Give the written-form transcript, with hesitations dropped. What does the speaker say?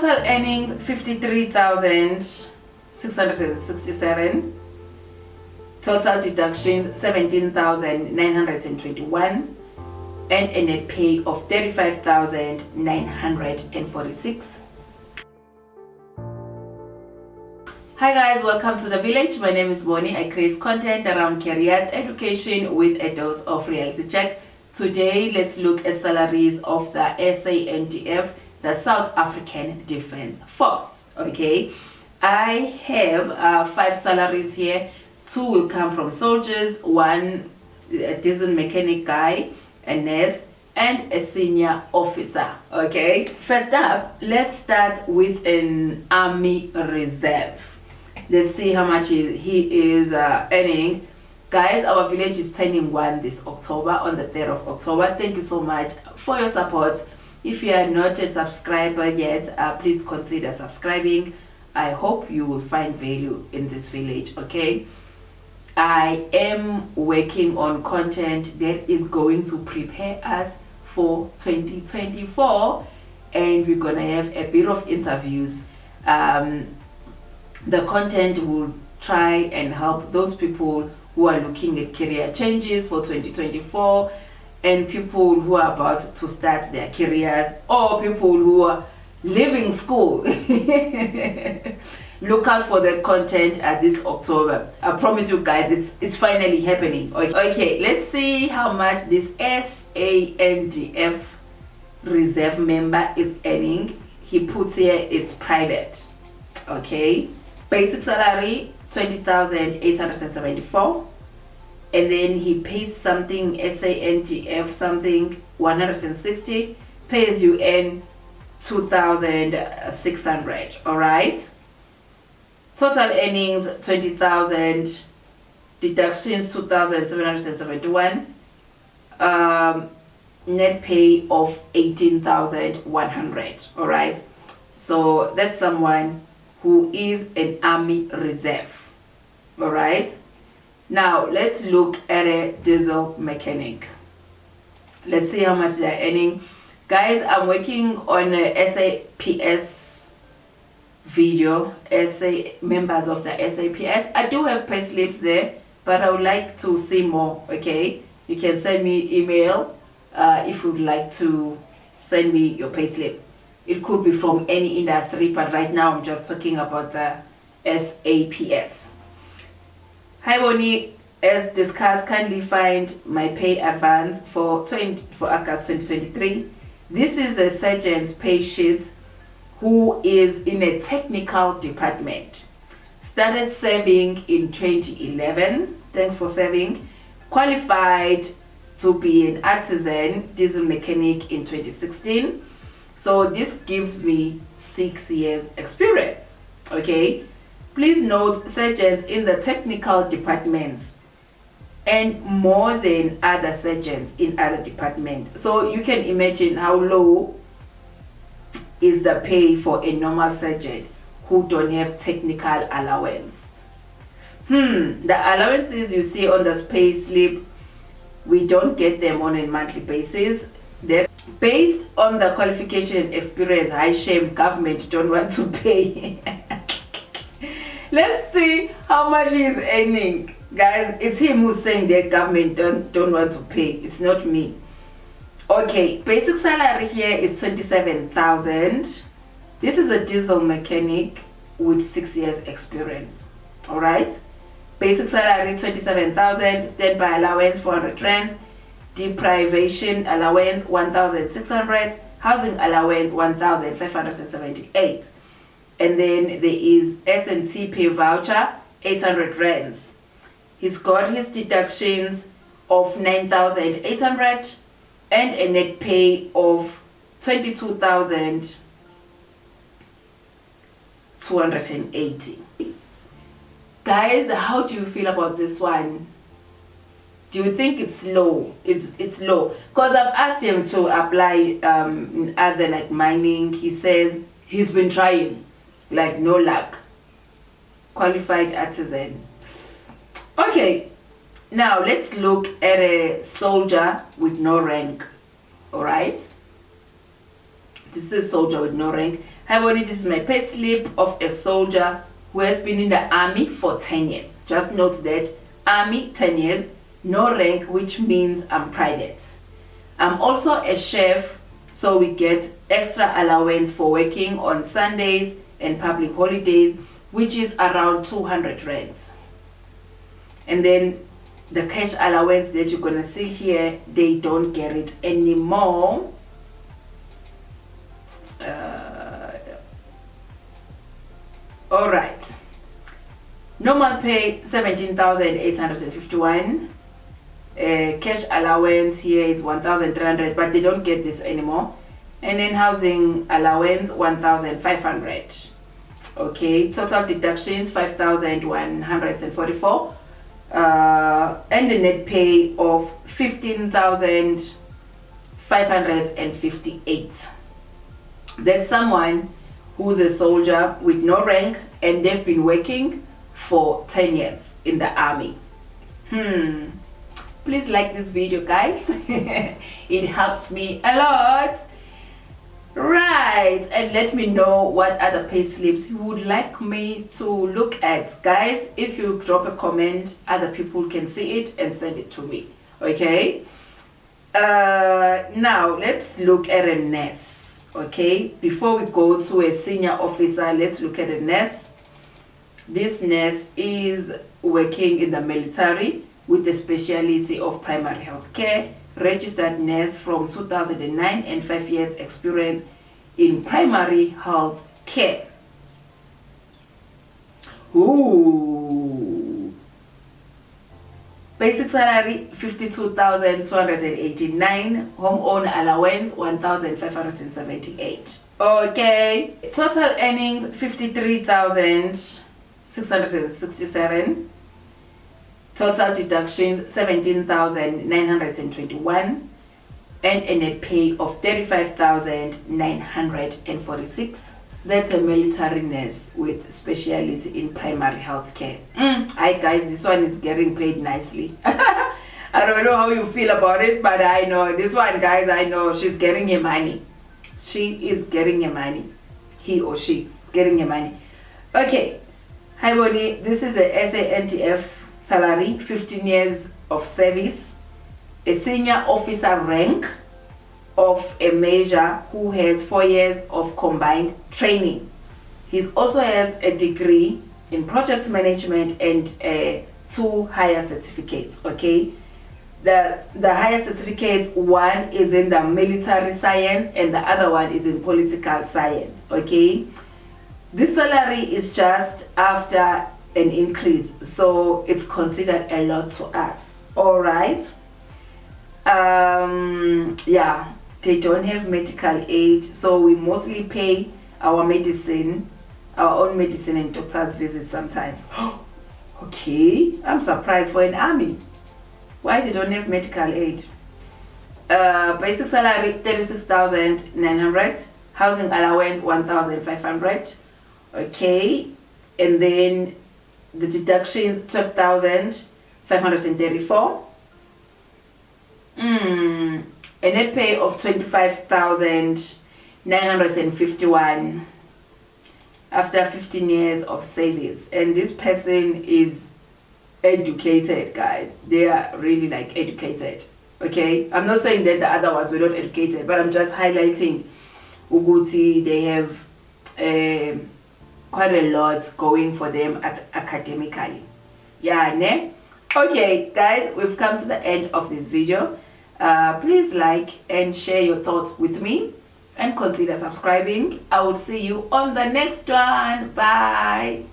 Total earnings 53,667. Total deductions 17,921. And a net pay of 35,946. Hi guys, welcome to the village. My name is Boni. I create content around careers, education with a dose of reality check. Today, let's look at salaries of the SANDF, the South African Defence Force. Okay, I have 5 salaries here. 2 will come from soldiers, 1 a diesel mechanic guy, a nurse, and a senior officer. Okay, first up, let's start with an army reserve. Let's see how much he is earning. Guys, our village is turning 1 this October, on the 3rd of October. Thank you so much for your support. If you are not a subscriber yet, please consider subscribing. I hope you will find value in this village. Okay, I am working on content that is going to prepare us for 2024, and we're gonna have a bit of interviews. The content will try and help those people who are looking at career changes for 2024, and people who are about to start their careers, or people who are leaving school. Look out for the content this October. I promise you guys, it's finally happening. Okay, let's see how much this SANDF reserve member is earning. He puts here it's private. Okay, basic salary 20,874, and then he pays something SANDF something 160, pays you in 2,600. all right, total earnings 20,000, deductions 2,771, net pay of 18,100. all right, so that's someone who is an army reserve. all right, now let's look at a diesel mechanic. Let's see how much they're earning. Guys, I'm working on a SAPS video, members of the SAPS. I do have pay slips there, but I would like to see more. Okay, you can send me email if you would like to send me your pay slip. It could be from any industry, but right now I'm just talking about the SAPS. Hi Boni, as discussed, kindly find my pay advance for August 2023. This is a sergeant's pay sheet who is in a technical department. Started serving in 2011. Thanks for serving. Qualified to be an artisan diesel mechanic in 2016. So this gives me 6 years experience. Okay, please note sergeants in the technical departments and more than other sergeants in other departments. So you can imagine how low is the pay for a normal sergeant who don't have technical allowance. The allowances you see on the pay slip, we don't get them on a monthly basis. They're based on the qualification and experience. I shame government don't want to pay. Let's see how much he is earning. Guys, it's him who's saying that government don't want to pay. It's not me. Okay, basic salary here is 27,000. This is a diesel mechanic with 6 years experience. all right, basic salary 27,000, standby allowance 400 rands, deprivation allowance 1,600, housing allowance 1,578, and then there is S&T pay voucher 800 rands. He's got his deductions of 9,800 and a net pay of 22,280. Guys, how do you feel about this one? Do you think it's low? It's low, because I've asked him to apply in other like mining. He says he's been trying, like no luck. Qualified artisan. Okay, now let's look at a soldier with no rank. All right, this is soldier with no rank. Hi Boni, this is my pay slip of a soldier who has been in the army for 10 years. Just note that army 10 years, no rank, which means I'm private. I'm also a chef, so we get extra allowance for working on Sundays and public holidays, which is around 200 rands. And then the cash allowance that you're gonna see here, they don't get it anymore. All right, normal pay 17,851. Cash allowance here is 1,300, but they don't get this anymore. And then housing allowance 1,500. Okay, total deductions 5,144. And a net pay of 15,558. That's someone who's a soldier with no rank and they've been working for 10 years in the army. Please like this video, guys. It helps me a lot. Right, and let me know what other pay slips you would like me to look at, guys. If you drop a comment, other people can see it and send it to me. Okay, now let's look at a nurse. Okay, before we go to a senior officer, let's look at a nurse. This nurse is working in the military with the specialty of primary health care, registered nurse from 2009 and 5 years experience in primary health care. Ooh. Basic salary 52,289, home owner allowance 1,578. Okay, total earnings 53,667. Total deductions 17,921, and a net pay of 35,946. That's a military nurse with specialty in primary health care. Hi guys, this one is getting paid nicely. I don't know how you feel about it, but I know this one, guys, I know she's getting her money. She is getting her money. He or she is getting her money. Okay, hi Boni, this is a SANTF salary, 15 years of service, a senior officer rank of a major who has 4 years of combined training. He also has a degree in project management and 2 higher certificates. Okay, the higher certificates, one is in the military science and the other one is in political science. Okay, this salary is just after an increase, so it's considered a lot to us. All right, yeah, they don't have medical aid, so we mostly pay our medicine, our own medicine, and doctor's visits sometimes. Okay, I'm surprised for an army. Why they don't have medical aid? Basic salary 36,900, housing allowance 1,500. Okay, and then the deductions 12,534. A net pay of 25,951 after 15 years of service. And this person is educated, guys. They are really like educated. Okay, I'm not saying that the other ones were not educated, but I'm just highlighting Uguti. They have quite a lot going for them academically. Yeah, ne? Okay guys, we've come to the end of this video. Please like and share your thoughts with me and consider subscribing. I will see you on the next one. Bye.